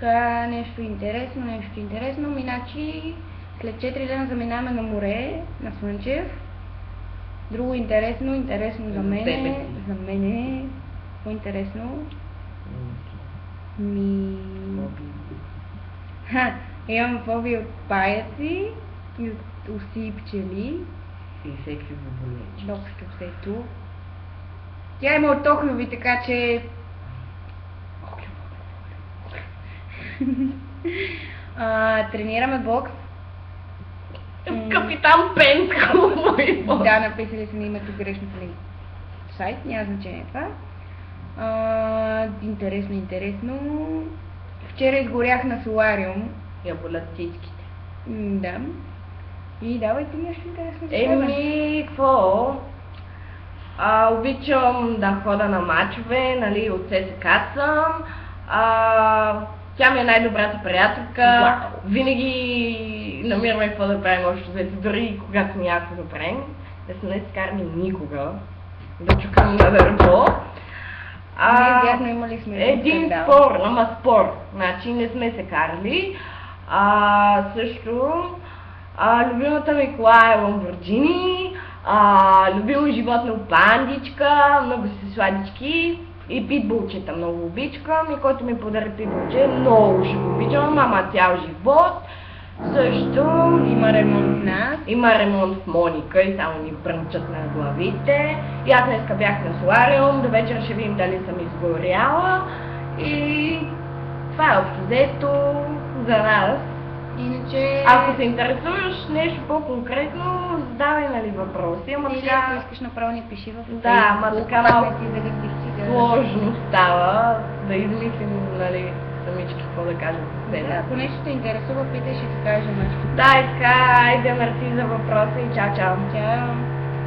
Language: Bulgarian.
Така, нещо интересно. Миначи след 4 дена заминаваме на море, на Слънчев. Друго интересно за мене. Какво интересно? Имам фобия от паяци и от уси и пчели. И всеки боболечи. Общо всето. Тя има от охлюви, така че... тренираме бокс. Капитан Пенко! Да, написали са на името грешно в сайт, няма значение това. Интересно. Вчера изгорях на солариум. Я болят цицките. Да. И давайте нещо интересно. Какво? Обичам да хода на мачове, нали, от ССК съм. Тя ми е най-добрата приятелка. Винаги намираме какво да правим общо взето, дори когато някакво да правим. Не сме се карали никога да чукам на дърво. Вярно имали сме един спор, спор. Значи не сме се карали. Също любимата ми кола е Lamborghini, любимо животно пандичка, много са сладички и питбулчета много обичкам и който ми подари питбулче, много ще го обичам, ама цял живот. Също има ремонт в нас. Има ремонт в Моника и само ни брънчат на главите. И аз днеска бях на солариум, до вечер ще видим дали съм изгоряла. И това е общо взето за нас. Иначе... Ако се интересуваш нещо по-конкретно, задавай, нали, въпроси, ама или сега... ако искаш направо ни пиши в Facebook. Да, ама така малко сложно става да измислим, нали, самички какво да кажем. Да, ако нещо те интересува, питай, ще ти кажем нещо. Да, и така, айде, мерси за въпроса и чао, чао. Чао.